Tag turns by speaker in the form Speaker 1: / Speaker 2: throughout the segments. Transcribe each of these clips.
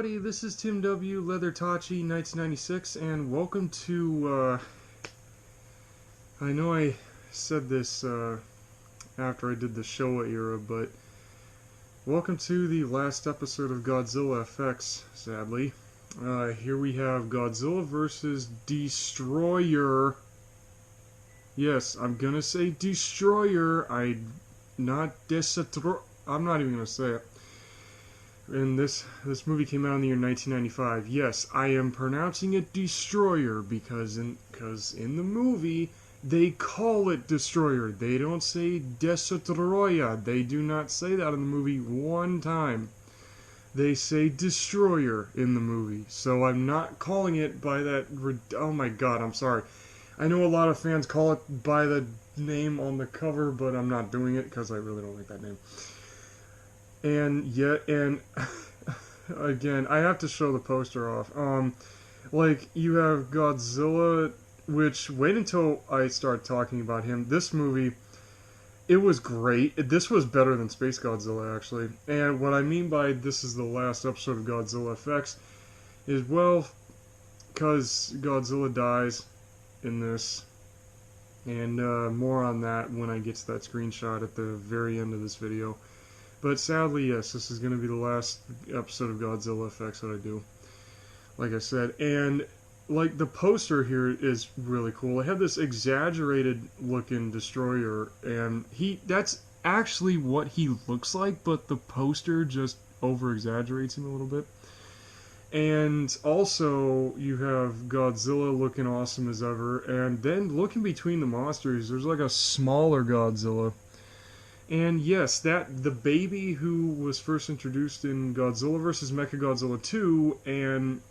Speaker 1: everybody, this is Tim W. Leathertachi 1996, and welcome to, I know I said this after I did the Showa era, but welcome to the last episode of Godzilla FX, sadly. Here we have Godzilla vs. Destroyer. Yes, I'm gonna say Destroyer. I'm not even gonna say it. And this movie came out in the year 1995. Yes, I am pronouncing it Destroyer because in the movie they call it Destroyer. They don't say DESTOROYAH. They do not say that in the movie one time. They say Destroyer in the movie. So I'm not calling it by that. Oh my god, I'm sorry. I know a lot of fans call it by the name on the cover, but I'm not doing it because I really don't like that name. And again, I have to show the poster off. Like, you have Godzilla, which, wait until I start talking about him. This movie, it was great. This was better than Space Godzilla, actually. And what I mean by this is the last episode of Godzilla FX is, well, because Godzilla dies in this. And more on that when I get to that screenshot at the very end of this video. But sadly, yes, this is going to be the last episode of Godzilla FX that I do. Like I said. And, like, the poster here is really cool. I have this exaggerated looking Destroyer. And that's actually what he looks like. But the poster just over-exaggerates him a little bit. And also, you have Godzilla looking awesome as ever. And then, looking between the monsters, there's like a smaller Godzilla. And yes, the baby who was first introduced in Godzilla vs. Mechagodzilla 2 and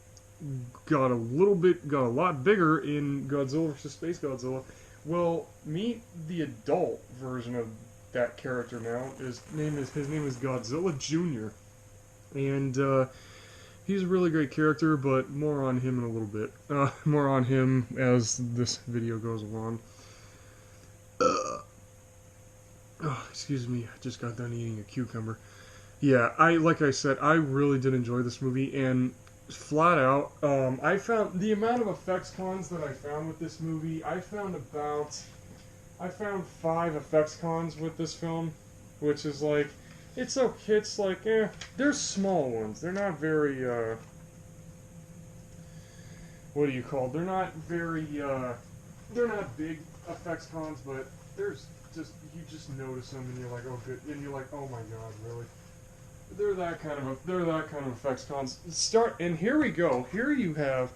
Speaker 1: got a lot bigger in Godzilla vs. Space Godzilla. Well, meet the adult version of that character now. His name is Godzilla Jr. And he's a really great character, but more on him in a little bit. More on him as this video goes along. Oh, excuse me, I just got done eating a cucumber. Yeah, like I said, I really did enjoy this movie, and flat out, I found the amount of effects cons that I found with this movie. I found 5 effects cons with this film, which is like, it's okay. It's like, they're small ones. They're not very, what do you call it? They're not very, they're not big effects cons, but there's you just notice them and you're like, oh good, and you're like, oh my god, really? They're that kind of effects cons. And here we go. Here you have,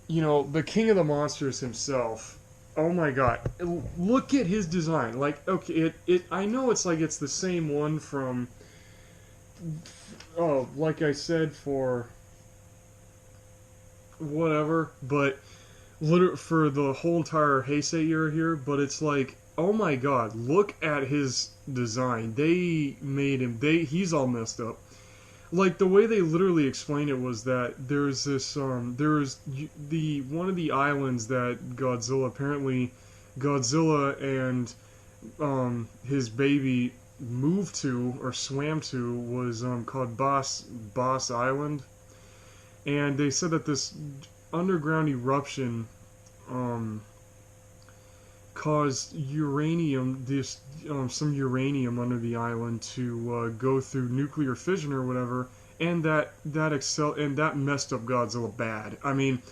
Speaker 1: the king of the monsters himself. Oh my god, look at his design. Like, okay, I know it's the same one from, like I said, for whatever, but for the whole entire Heisei era here, but it's like, oh my god, look at his design. They made him, he's all messed up. Like, the way they literally explained it was that there's this, one of the islands that Godzilla and, his baby moved to, or swam to, was, called Boss Island. And they said that this underground eruption, caused some uranium under the island to go through nuclear fission or whatever, and that messed up Godzilla bad. I mean,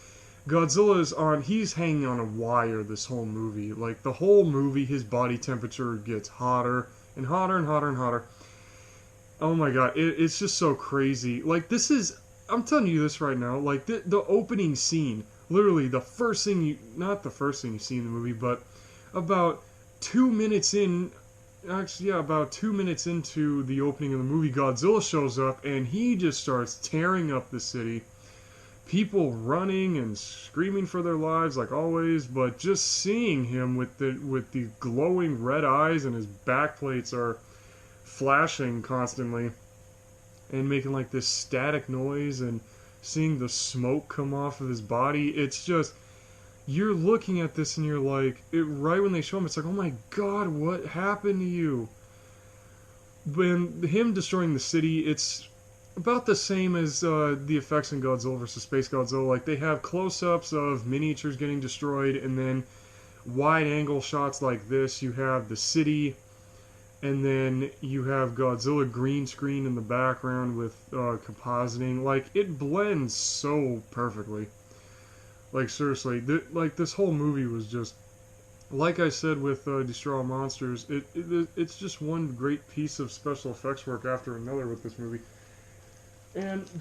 Speaker 1: he's hanging on a wire this whole movie. Like, the whole movie, his body temperature gets hotter and hotter and hotter and hotter. Oh my god, it's just so crazy. Like, I'm telling you this right now, like, the opening scene, literally not the first thing you see in the movie, but about 2 minutes in, about 2 minutes into the opening of the movie, Godzilla shows up and he just starts tearing up the city. People running and screaming for their lives like always, but just seeing him with the glowing red eyes, and his back plates are flashing constantly and making like this static noise, and seeing the smoke come off of his body, it's just, you're looking at this and you're like, right when they show him, it's like, oh my god, what happened to you? When him destroying the city, about the same as the effects in Godzilla versus Space Godzilla. Like they have close-ups of miniatures getting destroyed, and then wide-angle shots like this. You have the city, and then you have Godzilla green screen in the background with compositing. Like it blends so perfectly. Like seriously, like this whole movie was just like I said with Destroy All Monsters. It's just one great piece of special effects work after another with this movie.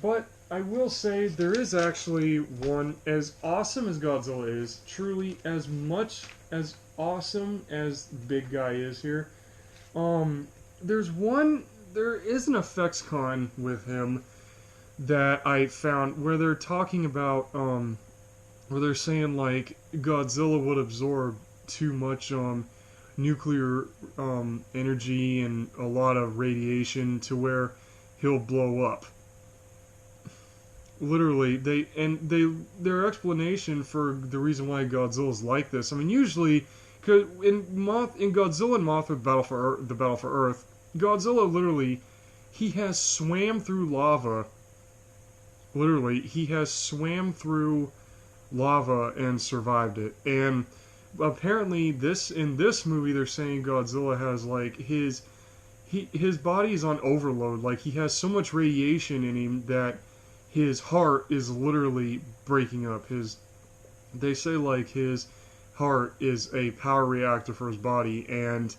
Speaker 1: But I will say there is actually one, as awesome as Godzilla is, truly as much as awesome as Big Guy is here. Um, there is an effects con with him that I found where they're talking about, where they're saying like Godzilla would absorb too much nuclear energy and a lot of radiation to where he'll blow up. Literally, their explanation for the reason why Godzilla's like this. I mean, usually, cause in Godzilla and Mothra the Battle for Earth, Godzilla literally he has swam through lava. Literally, he has swam through lava and survived it. And apparently, in this movie, they're saying Godzilla has like his body is on overload. Like he has so much radiation in him that his heart is literally breaking up. They say like his heart is a power reactor for his body, and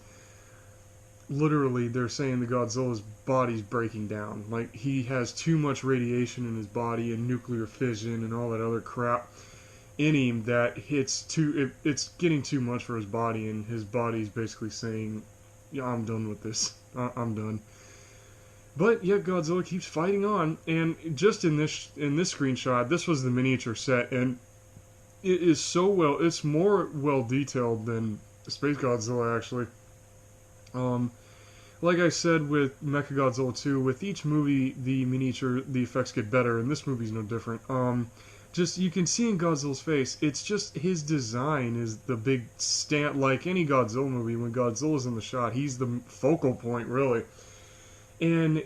Speaker 1: literally they're saying the Godzilla's body's breaking down. Like he has too much radiation in his body and nuclear fission and all that other crap in him that it's getting too much for his body, and his body's basically saying, "Yeah, I'm done with this. I'm done." But yet Godzilla keeps fighting on, and just in this screenshot, this was the miniature set, and it is so well. It's more well detailed than Space Godzilla actually. Um, like I said with Mechagodzilla 2, with each movie the effects get better, and this movie's no different. Just you can see in Godzilla's face, it's just his design is the big stand. Like any Godzilla movie, when Godzilla's in the shot, he's the focal point really. And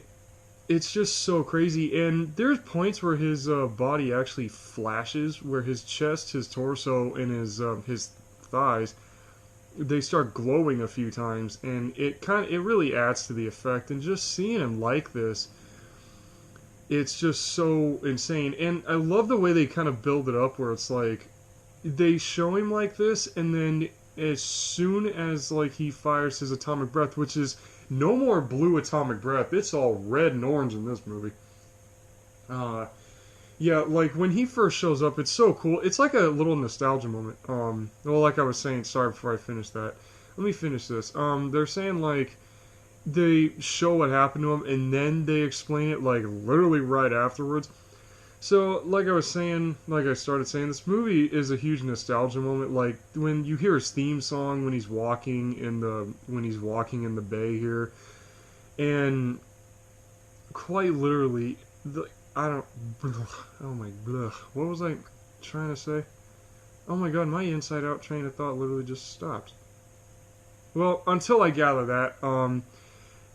Speaker 1: it's just so crazy. And there's points where his body actually flashes, where his chest, his torso, and his thighs, they start glowing a few times, and it really adds to the effect. And just seeing him like this, it's just so insane. And I love the way they kind of build it up, where it's like they show him like this, and then as soon as like he fires his atomic breath, which is no more blue atomic breath. It's all red and orange in this movie. Yeah, like when he first shows up, it's so cool. It's like a little nostalgia moment. Well, like I was saying, sorry before I finish that. Let me finish this. They're saying like they show what happened to him, and then they explain it like literally right afterwards. So, like I started saying, this movie is a huge nostalgia moment. Like when you hear his theme song when he's walking in the bay here, and quite literally, oh my, what was I trying to say? Oh my god, my inside out train of thought literally just stopped. Well, until I gather that,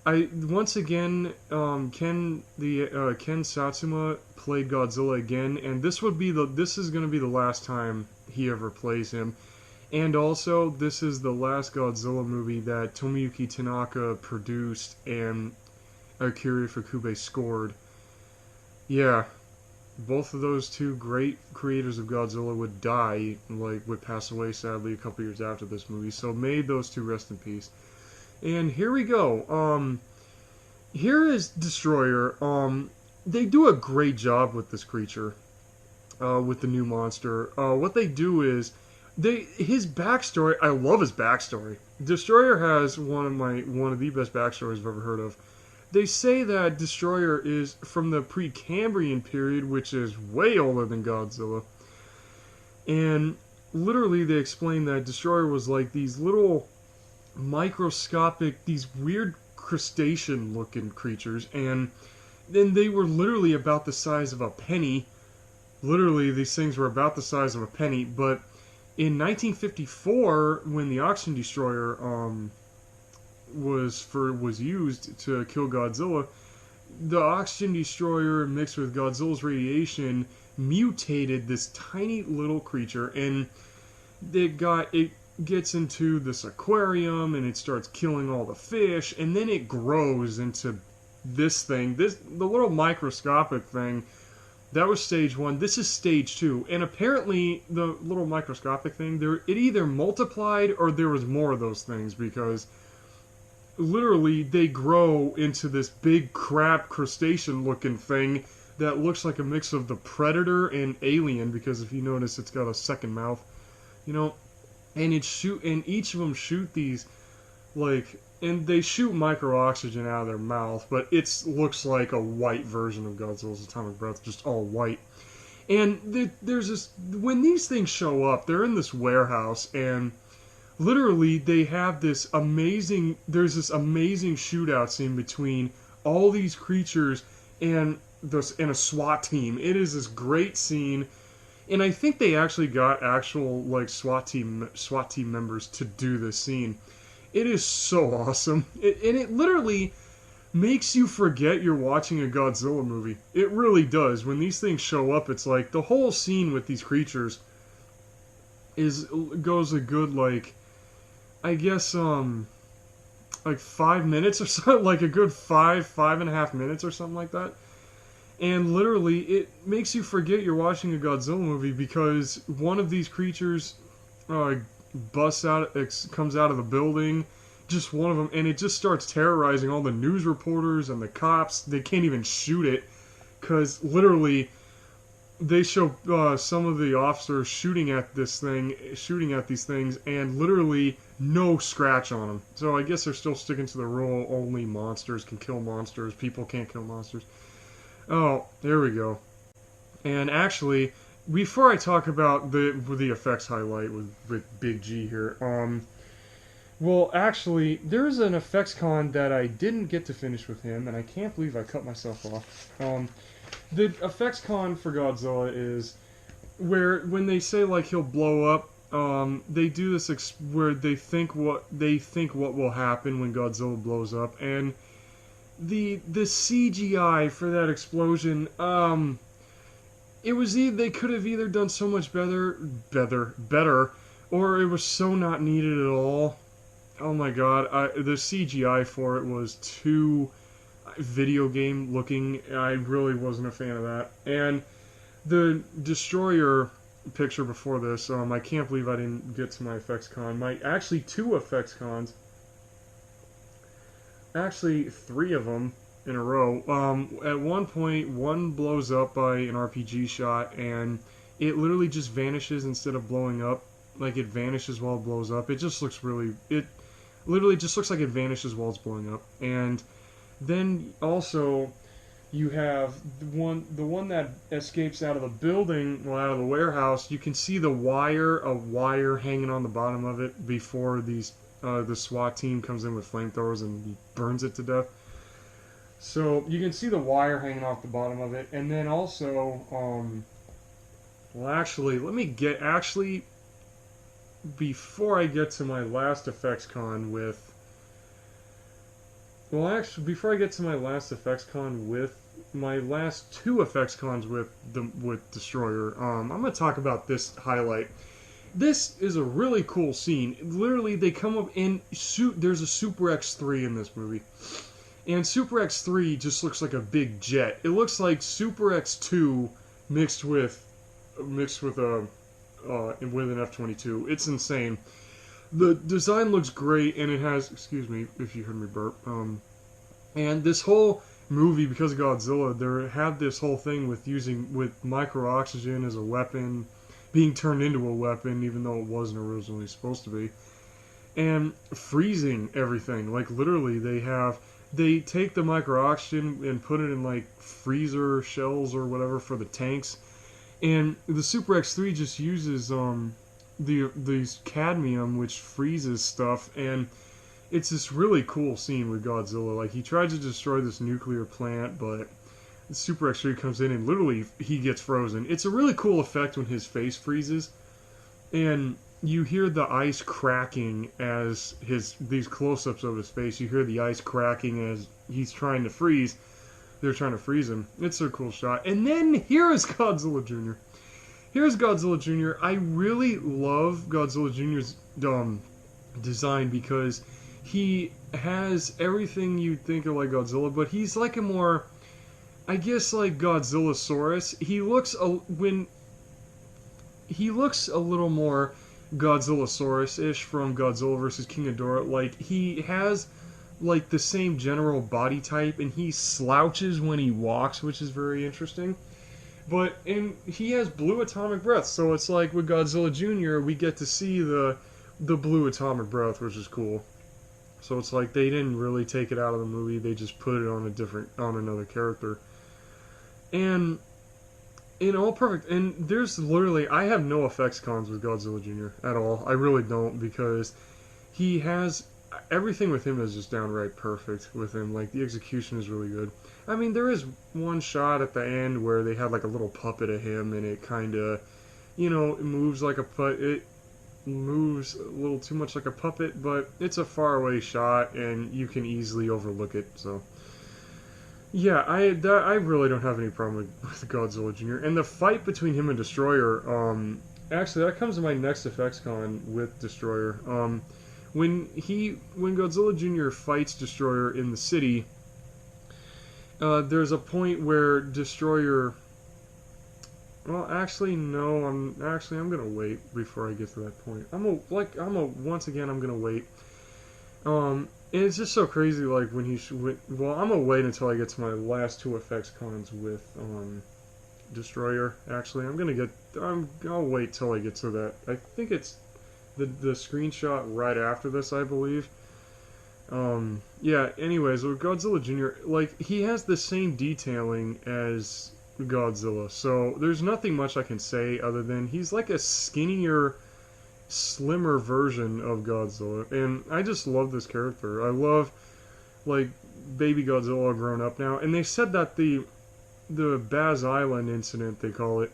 Speaker 1: I once again Ken Satsuma played Godzilla again, and this is going to be the last time he ever plays him. And also, this is the last Godzilla movie that Tomoyuki Tanaka produced and Akira Ifukube scored. Yeah, both of those two great creators of Godzilla would pass away sadly a couple years after this movie. So may those two rest in peace. And here we go. Here is Destroyer. They do a great job with this creature, with the new monster. What they do is, his backstory. I love his backstory. Destroyer has one of the best backstories I've ever heard of. They say that Destroyer is from the Precambrian period, which is way older than Godzilla. And literally, they explain that Destroyer was like these little microscopic, these weird crustacean looking creatures, and then they were literally about the size of a penny. Literally, these things were about the size of a penny. But in 1954, when the Oxygen Destroyer was used to kill Godzilla, the oxygen destroyer mixed with Godzilla's radiation mutated this tiny little creature, and it gets into this aquarium and it starts killing all the fish, and then it grows into this thing, the little microscopic thing. That was stage one. This is stage two, and apparently the little microscopic thing, it either multiplied or there was more of those things, because literally they grow into this big crab crustacean looking thing that looks like a mix of the Predator and Alien, because if you notice it's got a second mouth, you know, and and each of them shoot these, like, and they shoot micro oxygen out of their mouth, but it looks like a white version of Godzilla's atomic breath, just all white. And there's this, when these things show up, they're in this warehouse, and literally they have there's this amazing shootout scene between all these creatures and a SWAT team. It is this great scene, and I think they actually got actual like SWAT team members to do this scene. It is so awesome, and it literally makes you forget you're watching a Godzilla movie. It really does. When these things show up, it's like the whole scene with these creatures goes a good, like, I guess like 5 minutes or so, like a good 5.5 minutes or something like that. And literally, it makes you forget you're watching a Godzilla movie, because one of these creatures comes out of the building, just one of them, and it just starts terrorizing all the news reporters and the cops. They can't even shoot it, because literally they show some of the officers shooting at these things, and literally no scratch on them. So I guess they're still sticking to the rule: only monsters can kill monsters, people can't kill monsters. Oh, there we go. And actually, before I talk about the effects highlight with Big G here, well, actually, there's an effects con that I didn't get to finish with him, and I can't believe I cut myself off. The effects con for Godzilla is where, when they say like he'll blow up, they do this where they think what will happen when Godzilla blows up, and the CGI for that explosion, it was they could have either done so much better, or it was so not needed at all. Oh my god, the CGI for it was too video game looking. I really wasn't a fan of that. And the Destroyer picture before this, I can't believe I didn't get to my effects con. Actually, two effects cons. Actually, three of them in a row. At one point, one blows up by an RPG shot, and it literally just vanishes instead of blowing up. Like, it vanishes while it blows up. It just looks it literally just looks like it vanishes while it's blowing up. And then also, you have the one that escapes out of the building, well, out of the warehouse. You can see a wire hanging on the bottom of it before the SWAT team comes in with flamethrowers and burns it to death. So you can see the wire hanging off the bottom of it, and then also, well, actually, before I get to my last effects con with my last two effects cons with Destroyer, I'm gonna talk about this highlight. This is a really cool scene. Literally, they come up and there's a Super X3 in this movie. And Super X3 just looks like a big jet. It looks like Super X2 mixed with an F-22. It's insane. The design looks great, and it has, excuse me if you heard me burp, and this whole movie, because of Godzilla, they had this whole thing with micro-oxygen as a weapon, being turned into a weapon, even though it wasn't originally supposed to be, and freezing everything. Like, literally, they take the micro-oxygen and put it in, like, freezer shells or whatever for the tanks, and the Super X3 just uses these cadmium, which freezes stuff, and it's this really cool scene with Godzilla. Like, he tried to destroy this nuclear plant, but the Super X3 comes in and literally he gets frozen. It's a really cool effect when his face freezes, and you hear the ice cracking as these close-ups of his face. You hear the ice cracking as he's trying to freeze. they're trying to freeze him. It's a cool shot. And then here is Godzilla Jr. Here's Godzilla Jr. I really love Godzilla Jr.'s design because he has everything you'd think of like Godzilla, but he's like a more, I guess, like Godzillasaurus. He looks a little more Godzillasaurus-ish from Godzilla vs. King Ghidorah. Like, he has like the same general body type, and he slouches when he walks, which is very interesting. And he has blue atomic breath, so it's like with Godzilla Jr. we get to see the blue atomic breath, which is cool. So it's like they didn't really take it out of the movie; they just put it on another character, and all perfect. And there's literally, I have no effects cons with Godzilla Jr. at all. I really don't, because he has everything with him is just downright perfect with him. Like, the execution is really good. I mean, there is one shot at the end where they had like a little puppet of him, and it kind of, it moves like it moves a little too much like a puppet, but it's a far away shot, and you can easily overlook it. So, yeah, I really don't have any problem with Godzilla Jr. And the fight between him and Destroyer, actually, that comes to my next effects con with Destroyer. When Godzilla Jr. fights Destroyer in the city, there's a point where Destroyer. Well, actually, no. I'm gonna wait before I get to that point. Once again, I'm gonna wait. And it's just so crazy. Like when I'm gonna wait until I get to my last two effects cons with Destroyer. Actually, I'll wait till I get to that. I think it's the screenshot right after this, I believe. Yeah, anyways, with Godzilla Jr., like, he has the same detailing as Godzilla, so there's nothing much I can say other than he's like a skinnier, slimmer version of Godzilla, and I just love this character. I love, like, baby Godzilla grown up now, and they said that the Baz Island incident, they call it,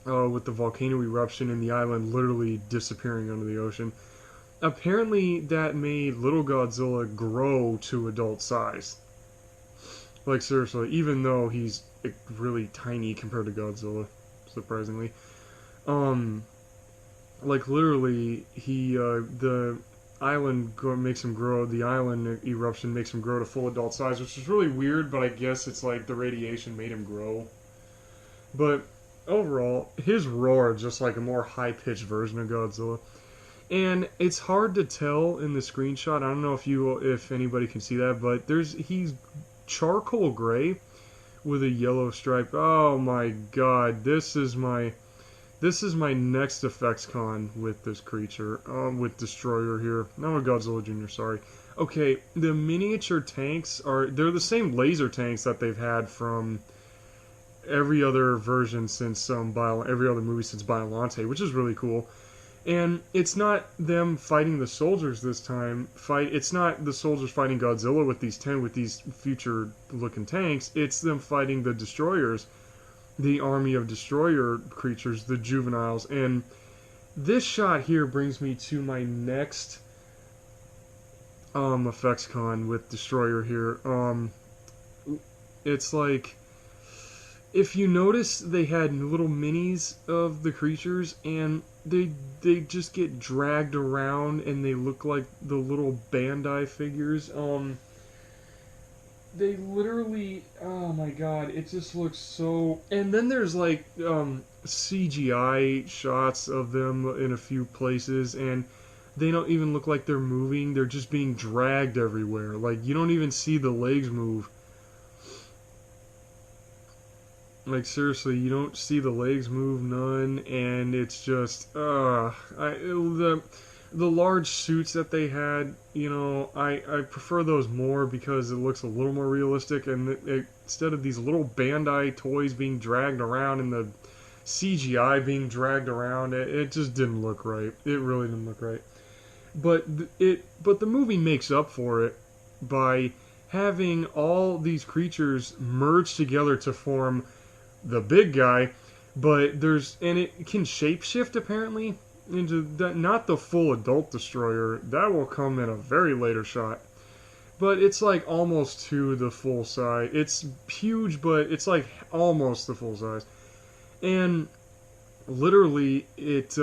Speaker 1: with the volcano eruption and the island literally disappearing under the ocean, apparently that made little Godzilla grow to adult size. Like, seriously, even though he's really tiny compared to Godzilla, surprisingly. Like, literally, the island makes him grow, the island eruption makes him grow to full adult size, which is really weird, but I guess it's like the radiation made him grow. But overall, his roar is just like a more high-pitched version of Godzilla. And it's hard to tell in the screenshot. I don't know if anybody can see that, but he's charcoal gray with a yellow stripe. Oh my god, this is my next effects con with this creature, with Destroyer here. Not with Godzilla Jr., sorry. Okay, the miniature tanks they're the same laser tanks that they've had from every other version since every other movie since Biollante, which is really cool. And it's not them fighting the soldiers this time. It's not the soldiers fighting Godzilla with these future-looking tanks. It's them fighting the destroyers, the army of destroyer creatures, the juveniles. And this shot here brings me to my next effects con with Destroyer here. It's like, if you notice, they had little minis of the creatures, and they just get dragged around, and they look like the little Bandai figures. They literally, oh my god, it just looks so. And then there's like CGI shots of them in a few places, and they don't even look like they're moving. They're just being dragged everywhere. Like, you don't even see the legs move. Like, seriously, you don't see the legs move, none, and it's just, the large suits that they had, I prefer those more because it looks a little more realistic, and instead of these little Bandai toys being dragged around and the CGI being dragged around, it just didn't look right. It really didn't look right. But the movie makes up for it by having all these creatures merge together to form the big guy, but it can shapeshift apparently into that, not the full adult Destroyer. That will come in a very later shot. but it's like almost to the full size. It's huge, but it's like almost the full size. And literally, it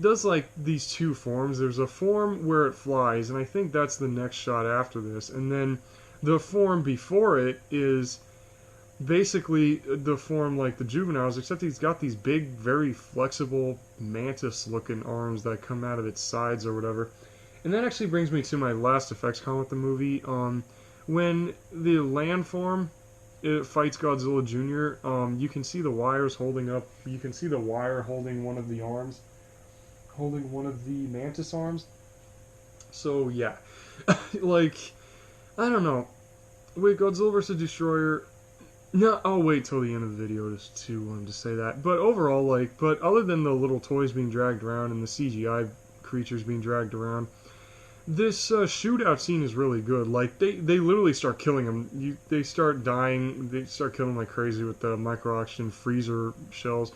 Speaker 1: does like these two forms. There's a form where it flies, and I think that's the next shot after this. And then the form before it is basically the form like the juveniles, except he's got these big, very flexible mantis-looking arms that come out of its sides or whatever. And that actually brings me to my last effects comment with the movie. When the land form it fights Godzilla Jr., you can see the wires holding up. You can see the wire holding one of the arms, holding one of the mantis arms. So yeah, like I don't know. Wait, Godzilla vs. Destroyer. No, I'll wait till the end of the video to say that. But overall, like, but other than the little toys being dragged around and the CGI creatures being dragged around, this shootout scene is really good. Like they literally start killing them. They start dying. They start killing like crazy with the micro oxygen freezer shells.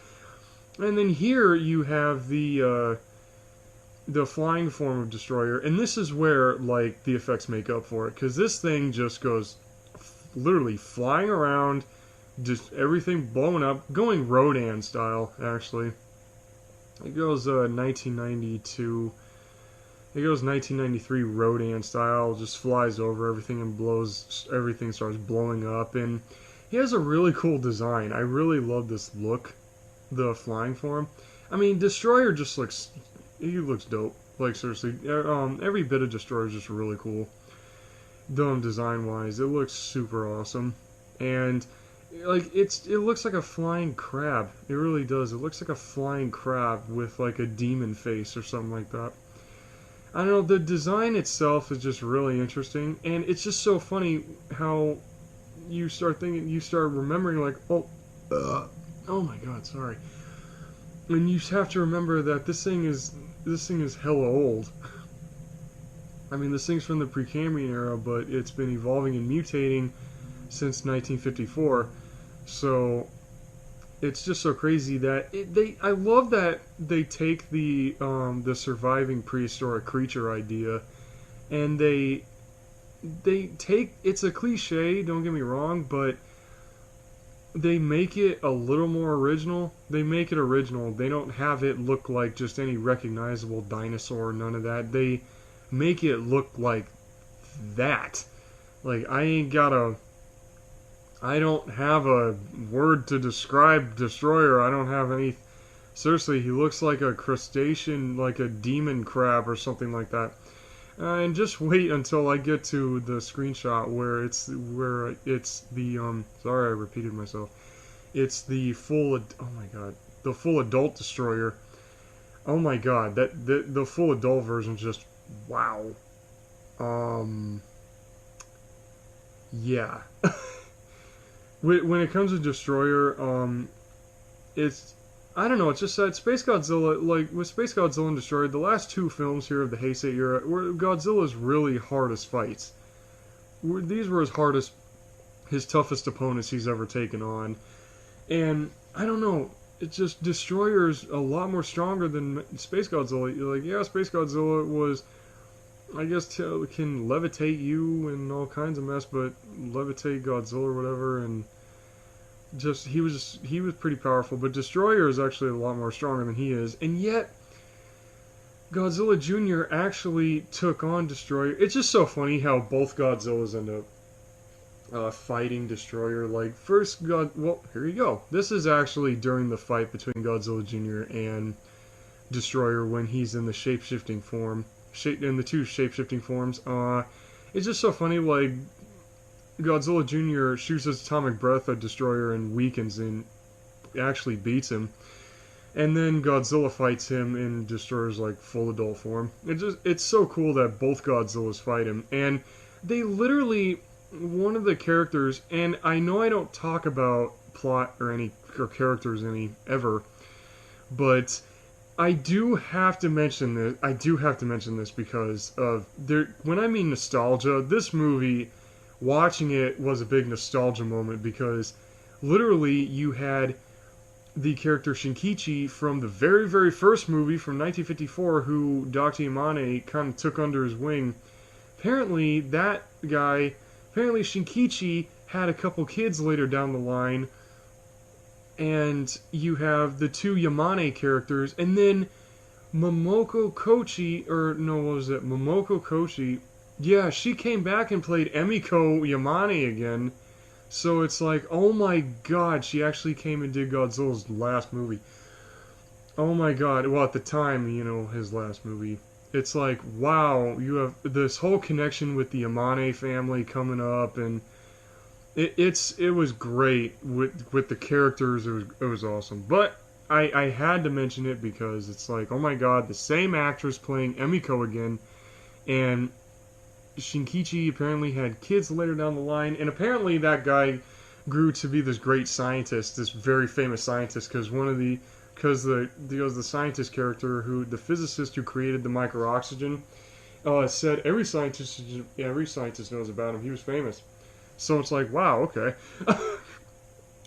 Speaker 1: And then here you have the flying form of Destroyer, and this is where like the effects make up for it, because this thing just goes literally flying around, just everything blowing up, going Rodan style actually. It goes 1992. It goes 1993 Rodan style, just flies over everything and blows, everything starts blowing up, and he has a really cool design. I really love this look, the flying form. I mean, Destroyer just looks, he looks dope. Like seriously, every bit of Destroyer is just really cool. Design wise, it looks super awesome, and like it looks like a flying crab. It really does. It looks like a flying crab with like a demon face or something like that. I don't know, the design itself is just really interesting, and it's just so funny how you start remembering like, oh my god, sorry. And you have to remember that this thing is hella old. I mean, this thing's from the Precambrian era, but it's been evolving and mutating since 1954. So it's just so crazy that I love that they take the surviving prehistoric creature idea, and they take, it's a cliche, don't get me wrong, but they make it a little more original. They make it original. They don't have it look like just any recognizable dinosaur, none of that. They make it look like that. Like, I don't have a word to describe Destroyer. I don't have any. Seriously, he looks like a crustacean, like a demon crab or something like that. And just wait until I get to the screenshot where it's the sorry, I repeated myself. It's the full, oh my god, the full adult Destroyer. Oh my god, that the full adult version is just wow. Yeah. When it comes to Destroyer, it's, I don't know, it's just that Space Godzilla, like, with Space Godzilla and Destroyer, the last two films here of the Heisei era, were Godzilla's really hardest fights. These were his toughest opponents he's ever taken on. And, I don't know, it's just, Destroyer's a lot more stronger than Space Godzilla. Like, yeah, Space Godzilla was, I guess, can levitate you and all kinds of mess, but levitate Godzilla or whatever, and just he was pretty powerful. But Destroyer is actually a lot more stronger than he is, and yet Godzilla Jr. actually took on Destroyer. It's just so funny how both Godzillas end up fighting Destroyer. Like, first well, here you go. This is actually during the fight between Godzilla Jr. and Destroyer when he's in the shape-shifting form. In the two shape-shifting forms. It's just so funny, like, Godzilla Jr. shoots his atomic breath at Destroyer and weakens and actually beats him. And then Godzilla fights him in Destroyer's, like, full adult form. It's so cool that both Godzillas fight him. And they literally, one of the characters, and I know I don't talk about plot or characters ever, but I do have to mention this. I do have to mention this because of when I mean nostalgia, this movie, watching it was a big nostalgia moment, because literally you had the character Shinkichi from the very, very first movie from 1954, who Dr. Yamane kind of took under his wing, apparently apparently Shinkichi had a couple kids later down the line, and you have the two Yamane characters, and then Momoko Kochi, or no, what was it? Momoko Kochi. Yeah, she came back and played Emiko Yamane again. So it's like, oh my god, she actually came and did Godzilla's last movie. Oh my god. Well, at the time, his last movie. It's like, wow, you have this whole connection with the Yamane family coming up, and it was great with the characters. It was awesome. But I had to mention it because it's like, oh my god, the same actress playing Emiko again, and Shinkichi apparently had kids later down the line, and apparently that guy grew to be this great scientist, this very famous scientist, because the scientist character, the physicist who created the micro-oxygen, said every scientist knows about him. He was famous. So it's like, wow, okay.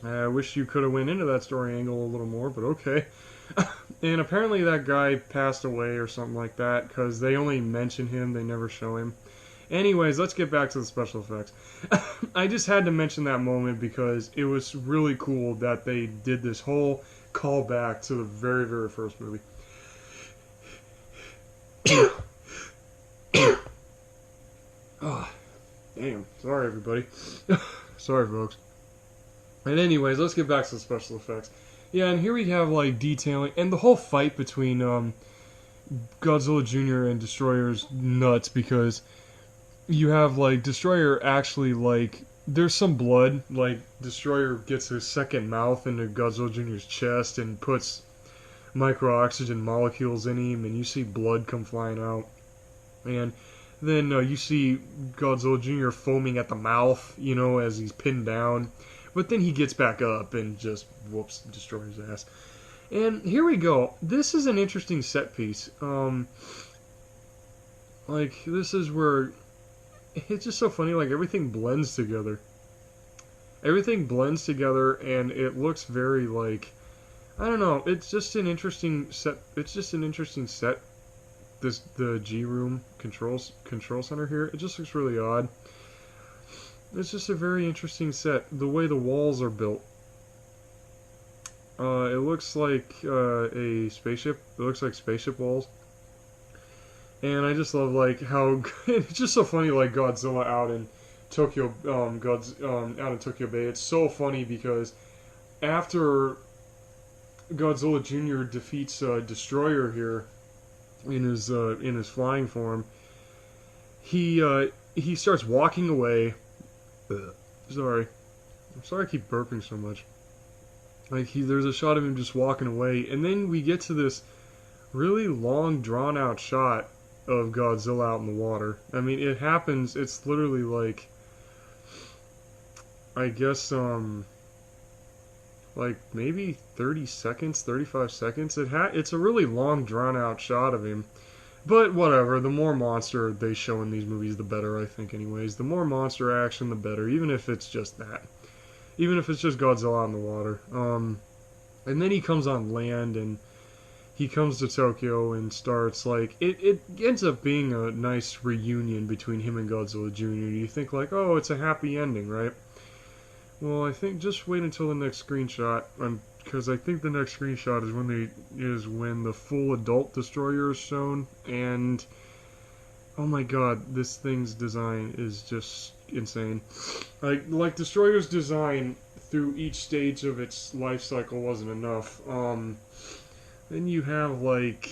Speaker 1: I wish you could have went into that story angle a little more, but okay. And apparently that guy passed away or something like that, because they only mention him, they never show him. Anyways, let's get back to the special effects. I just had to mention that moment because it was really cool that they did this whole callback to the very, very first movie. Oh, damn. Sorry, everybody. Sorry, folks. And anyways, let's get back to the special effects. Yeah, and here we have, like, detailing, and the whole fight between Godzilla Jr. and Destroyer's nuts, because you have, like, Destroyer actually, like, there's some blood, like, Destroyer gets his second mouth into Godzilla Jr.'s chest and puts micro-oxygen molecules in him, and you see blood come flying out. And then you see Godzilla Jr. foaming at the mouth, as he's pinned down. But then he gets back up and just whoops Destroyer's ass. And here we go. This is an interesting set piece. Like, this is where it's just so funny, like, everything blends together. Everything blends together, and it looks very, like, I don't know, it's just an interesting set. The G room control center here, it just looks really odd. It's just a very interesting set. The way the walls are built. It looks like a spaceship. It looks like spaceship walls. And I just love, like, how it's just so funny, like, Godzilla out in Tokyo, out in Tokyo Bay. It's so funny because after Godzilla Jr. defeats Destroyer here in his flying form, he starts walking away. Sorry I keep burping so much. Like, there's a shot of him just walking away, and then we get to this really long, drawn-out shot of Godzilla out in the water. I mean, it happens, it's literally like, I guess, like, maybe 30 seconds, 35 seconds. It's a really long, drawn-out shot of him. But whatever, the more monster they show in these movies, the better, I think, anyways. The more monster action, the better, even if it's just that. Even if it's just Godzilla in the water. And then he comes on land, and he comes to Tokyo and starts, like, it ends up being a nice reunion between him and Godzilla Jr. You think, like, oh, it's a happy ending, right? Well, I think just wait until the next screenshot, because I think the next screenshot is when the full adult Destroyer is shown, and oh my god, this thing's design is just insane. Like Destroyer's design through each stage of its life cycle wasn't enough. Then you have, like,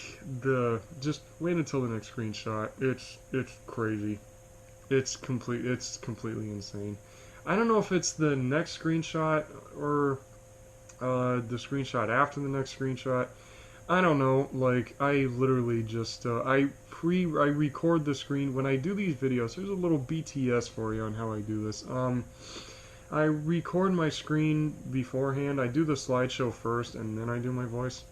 Speaker 1: just wait until the next screenshot. It's crazy. It's completely insane. I don't know if it's the next screenshot or the screenshot after the next screenshot. I don't know. Like, I literally just I record the screen when I do these videos. There's a little BTS for you on how I do this. I record my screen beforehand. I do the slideshow first, and then I do my voice.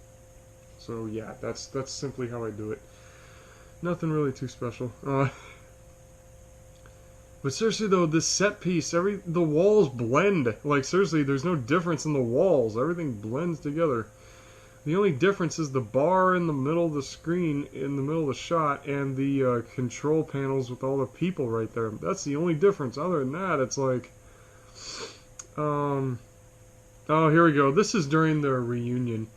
Speaker 1: So yeah, that's simply how I do it. Nothing really too special. But seriously though, this set piece, the walls blend. Like, seriously, there's no difference in the walls. Everything blends together. The only difference is the bar in the middle of the screen, in the middle of the shot, and the control panels with all the people right there. That's the only difference. Other than that, it's like, oh, here we go. This is during the reunion,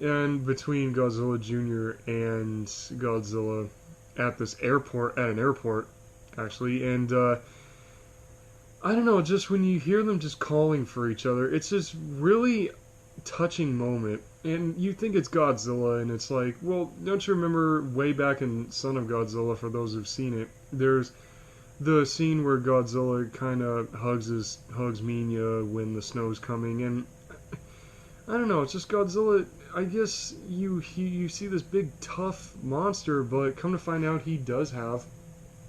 Speaker 1: and between Godzilla Jr. and Godzilla at this airport, at an airport, actually, and I don't know, just when you hear them just calling for each other, it's this really touching moment. And you think it's Godzilla, and it's like, well, don't you remember way back in Son of Godzilla, for those who've seen it, there's the scene where Godzilla kind of hugs Minya when the snow's coming, and I don't know, it's just Godzilla. I guess you see this big tough monster, but come to find out he does have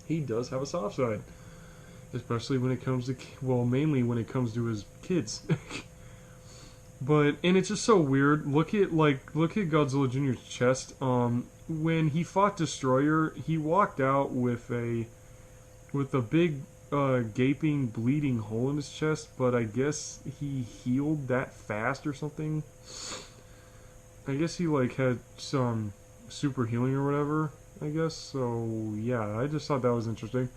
Speaker 1: a soft side, especially when it comes to, well, mainly when it comes to his kids. And it's just so weird. Look at Godzilla Jr.'s chest. When he fought Destroyer, he walked out with a big gaping, bleeding hole in his chest. But I guess he healed that fast or something. I guess he had some super healing or whatever. I guess so. Yeah, I just thought that was interesting.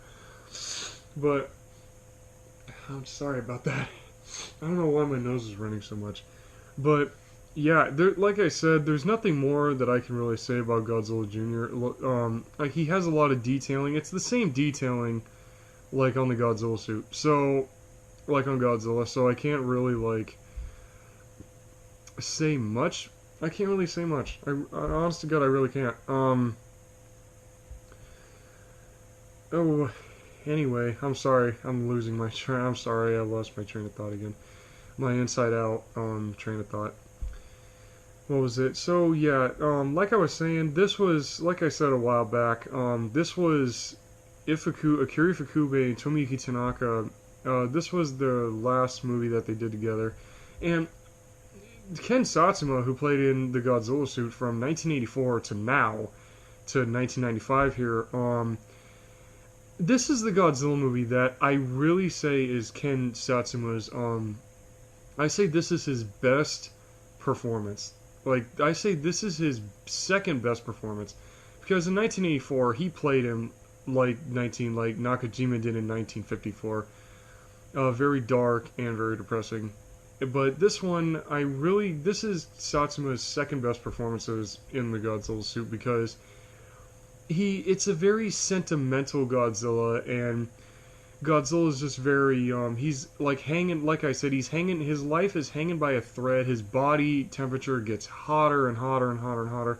Speaker 1: But I'm sorry about that. I don't know why my nose is running so much. But, yeah, like I said, there's nothing more that I can really say about Godzilla Jr. He has a lot of detailing. It's the same detailing, like, on the Godzilla suit. So, like on Godzilla. So I can't really, say much. I can't really say much. Honest to God, I really can't. Oh, anyway, I'm sorry. I'm losing my train. I'm sorry, I lost my train of thought again. My inside out train of thought. What was it? So yeah, like I was saying, this was, like I said a while back, this was Akira Ifukube and Tomiyuki Tanaka. This was the last movie that they did together, and Ken Satsuma, who played in the Godzilla suit from 1984 to now, to 1995 here, this is the Godzilla movie that I really say is Ken Satsuma's, I say this is his best performance. I say this is his second best performance. Because in 1984, he played him like Nakajima did in 1954. Very dark and very depressing. But this one, this is Satsuma's second best performances in the Godzilla suit, because it's a very sentimental Godzilla, and Godzilla is just very, he's hanging, like I said, his life is hanging by a thread. His body temperature gets hotter and hotter and hotter and hotter.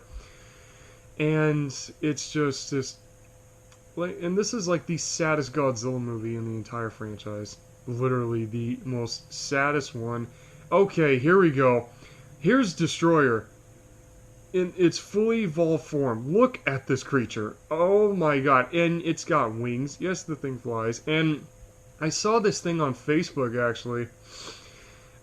Speaker 1: And it's just this, and this is the saddest Godzilla movie in the entire franchise. Literally the most saddest one. Okay, here we go. Here's Destroyer in its fully evolved form. Look at this creature. Oh my god. And it's got wings. Yes, the thing flies. And I saw this thing on Facebook, actually.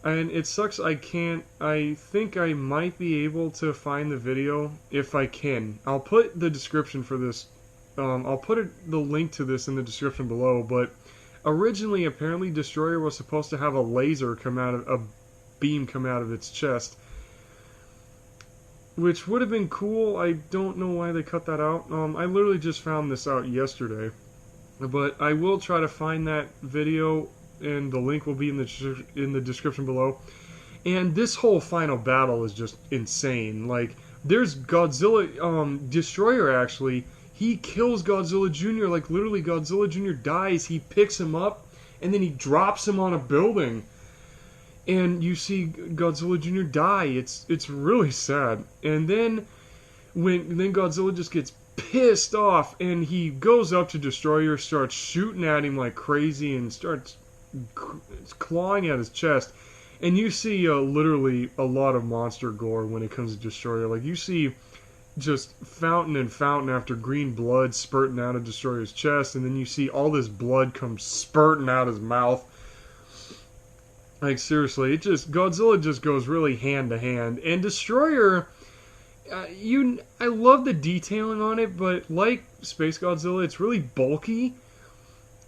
Speaker 1: And it sucks I think I might be able to find the video if I can. I'll put the description for this. I'll put the link to this in the description below. But originally, apparently, Destroyer was supposed to have a beam come out of its chest, which would have been cool. I don't know why they cut that out. I literally just found this out yesterday. But I will try to find that video, and the link will be in the description below. And this whole final battle is just insane. There's Godzilla, Destroyer actually, he kills Godzilla Jr. Literally, Godzilla Jr. dies, he picks him up, and then he drops him on a building. And you see Godzilla Jr. die. It's really sad. And then Godzilla just gets pissed off, and he goes up to Destroyer, starts shooting at him like crazy, and starts clawing at his chest. And you see literally a lot of monster gore when it comes to Destroyer. You see just fountain and fountain after green blood spurting out of Destroyer's chest, and then you see all this blood come spurting out his mouth. Seriously, Godzilla just goes really hand to hand. And Destroyer, I love the detailing on it, but like Space Godzilla, it's really bulky.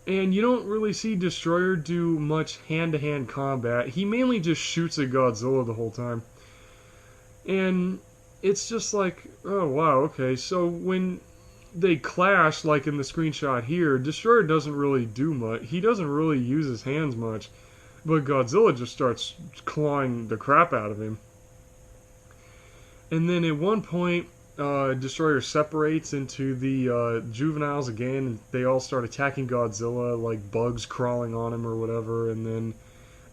Speaker 1: And you don't really see Destroyer do much hand-to-hand combat. He mainly just shoots at Godzilla the whole time. And it's just like, oh wow, okay. So when they clash, like in the screenshot here, Destroyer doesn't really do much. He doesn't really use his hands much, but Godzilla just starts clawing the crap out of him. And then at one point, Destroyer separates into the juveniles again, and they all start attacking Godzilla, like bugs crawling on him or whatever. And then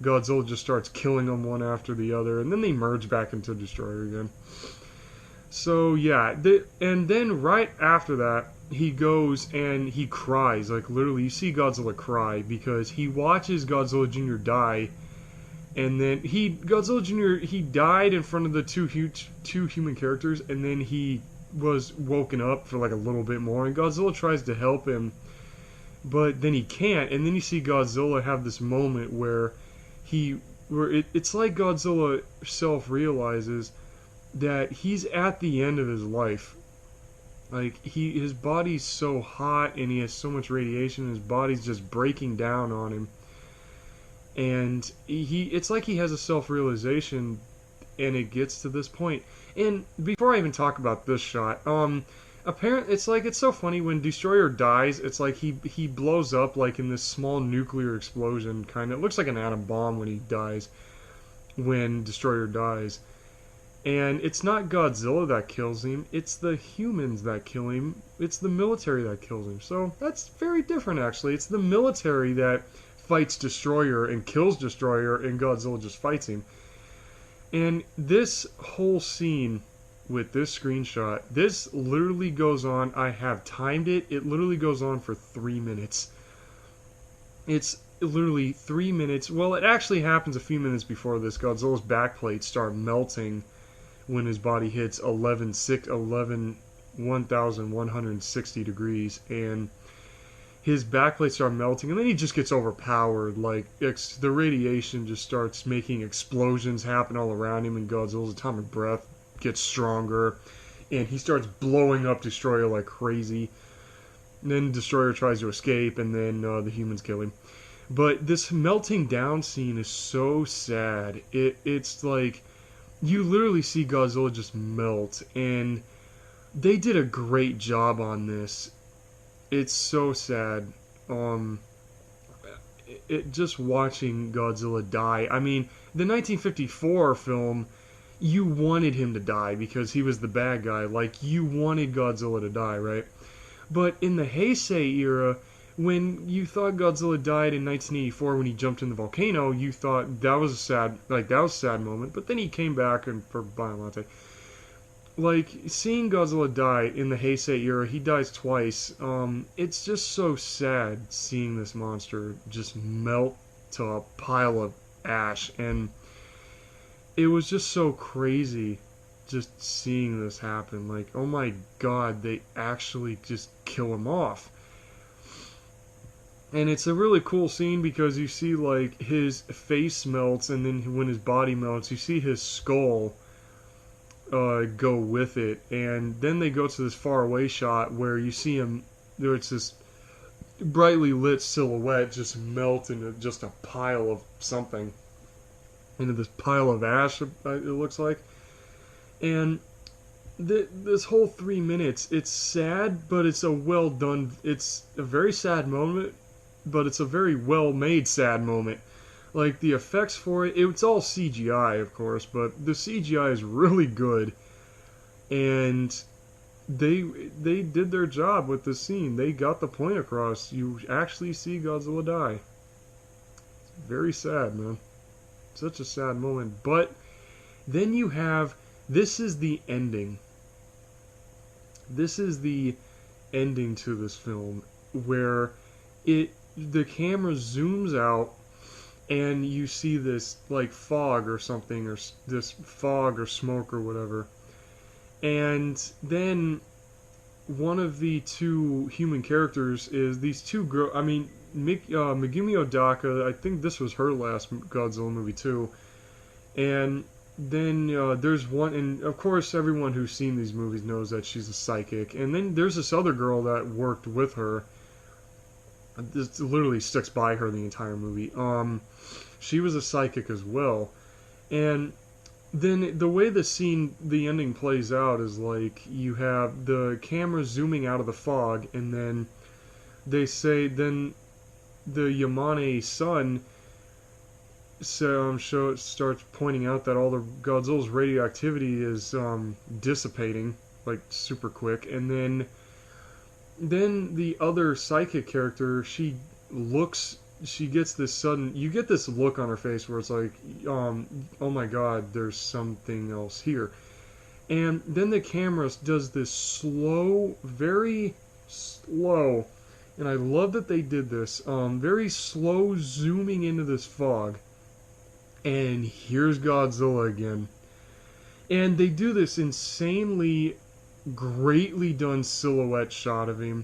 Speaker 1: Godzilla just starts killing them one after the other, and then they merge back into Destroyer again. So yeah, and then right after that, he goes and he cries. Like literally, you see Godzilla cry because he watches Godzilla Jr. die, and then Godzilla Jr. he died in front of the two human characters, and then he was woken up for like a little bit more, and Godzilla tries to help him, but then he can't, and then you see Godzilla have this moment where it's like Godzilla self realizes that he's at the end of his life. Like his body's so hot and he has so much radiation, his body's just breaking down on him. And it's like he has a self-realization, and it gets to this point. And before I even talk about this shot, apparently it's so funny when Destroyer dies. It's like he blows up like in this small nuclear explosion, kind of. It looks like an atom bomb when he dies. When Destroyer dies, and it's not Godzilla that kills him, it's the humans that kill him. It's the military that kills him. So that's very different, actually. It's the military that fights Destroyer and kills Destroyer, and Godzilla just fights him. And this whole scene with this screenshot, this literally goes on, I have timed it, it literally goes on for 3 minutes. It's literally 3 minutes. Well, it actually happens a few minutes before this. Godzilla's backplates start melting when his body hits 11,160 degrees, and his backplates start melting, and then he just gets overpowered. Like the radiation just starts making explosions happen all around him, and Godzilla's atomic breath gets stronger, and he starts blowing up Destroyer like crazy. And then Destroyer tries to escape, and then the humans kill him. But this melting down scene is so sad. It's like you literally see Godzilla just melt, and they did a great job on this. It's so sad. Just watching Godzilla die. I mean, the 1954 film, you wanted him to die because he was the bad guy. Like, you wanted Godzilla to die, right? But in the Heisei era, when you thought Godzilla died in 1984 when he jumped in the volcano, you thought that was a sad moment. But then he came back and for Biollante. Like, seeing Godzilla die in the Heisei era, he dies twice. It's just so sad seeing this monster just melt to a pile of ash, and it was just so crazy just seeing this happen. Like, oh my god, they actually just kill him off. And it's a really cool scene because you see, like, his face melts, and then when his body melts, you see his skull go with it, and then they go to this far away shot where you see him. It's this brightly lit silhouette just melt into just a pile of something, into this pile of ash. It looks like, and this whole 3 minutes, it's sad, but it's a well done. It's a very sad moment, but it's a very well made sad moment. Like, the effects for it, it's all CGI, of course, but the CGI is really good, and they did their job with the scene. They got the point across. You actually see Godzilla die. It's very sad, man. Such a sad moment. But then you have, this is the ending. This is the ending to this film, where the camera zooms out, and you see this, like, fog or something, or this fog or smoke or whatever. And then one of the two human characters is these two girls. I mean, Megumi Odaka, I think this was her last Godzilla movie too. And then there's one, and of course everyone who's seen these movies knows that she's a psychic. And then there's this other girl that worked with her. This literally sticks by her the entire movie. She was a psychic as well, and then the way the ending plays out is like you have the camera zooming out of the fog, and then they say then the Yamane sun starts pointing out that all the Godzilla's radioactivity is dissipating like super quick, and then the other psychic character, she gets this sudden, you get this look on her face where it's like, oh my god, there's something else here. And then the camera does this slow, very slow, and I love that they did this, very slow zooming into this fog. And here's Godzilla again. And they do this insanely, greatly done silhouette shot of him.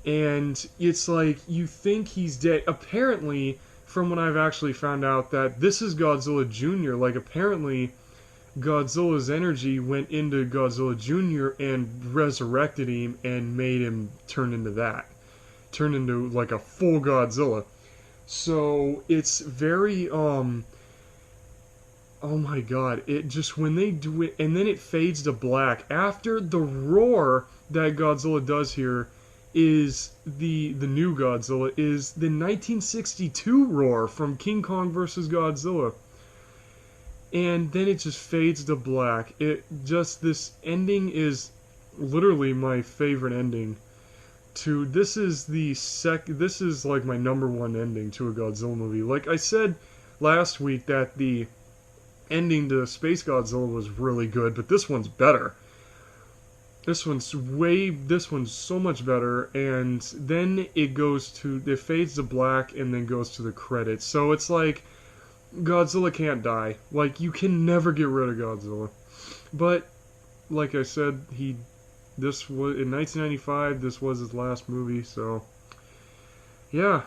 Speaker 1: And it's like, you think he's dead. Apparently, from what I've actually found out, that this is Godzilla Jr. Like, apparently, Godzilla's energy went into Godzilla Jr. and resurrected him and made him turn into that. Turn into, like, a full Godzilla. So, it's very, oh my god, it just, when they do it, and then it fades to black. After the roar that Godzilla does here is the new Godzilla, is the 1962 roar from King Kong vs. Godzilla. And then it just fades to black. This ending is literally my favorite ending to, this is like my number one ending to a Godzilla movie. Like I said last week that the ending to Space Godzilla was really good, but this one's better. This one's so much better, and then it fades to black and then goes to the credits. So it's like, Godzilla can't die. Like, you can never get rid of Godzilla. But, like I said, this was, in 1995, this was his last movie, so, yeah,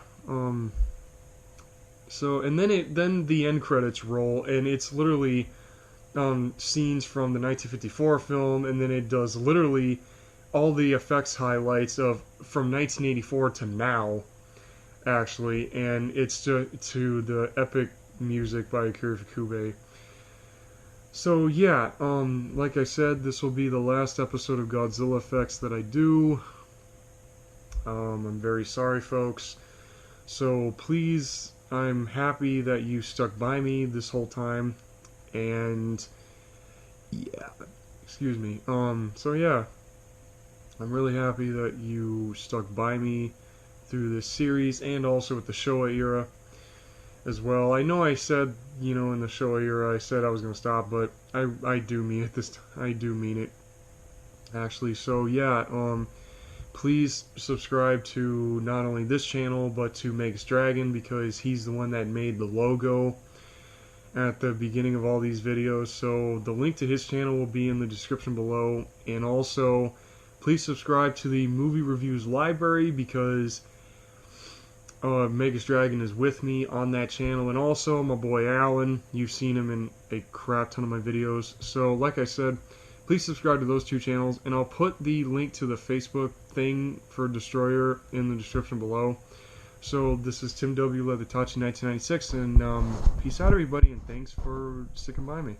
Speaker 1: so, and then the end credits roll, and it's literally scenes from the 1954 film, and then it does literally all the effects highlights from 1984 to now, actually, and it's to the epic music by Akira Ifukube. So yeah, like I said, this will be the last episode of Godzilla Effects that I do. I'm very sorry, folks. So please, I'm happy that you stuck by me this whole time. And yeah, excuse me. So yeah, I'm really happy that you stuck by me through this series, and also with the Showa era as well. I know I said, in the Showa era, I said I was going to stop, but I do mean it this time. I do mean it, actually. So yeah, please subscribe to not only this channel, but to Megas Dragon, because he's the one that made the logo at the beginning of all these videos. So the link to his channel will be in the description below. And also, please subscribe to the Movie Reviews Library, because Megas Dragon is with me on that channel, and also my boy Alan. You've seen him in a crap ton of my videos. So like I said, please subscribe to those two channels, and I'll put the link to the Facebook thing for Destroyer in the description below. So this is Tim W. Leathertouch in 1996, and peace out, everybody, and thanks for sticking by me.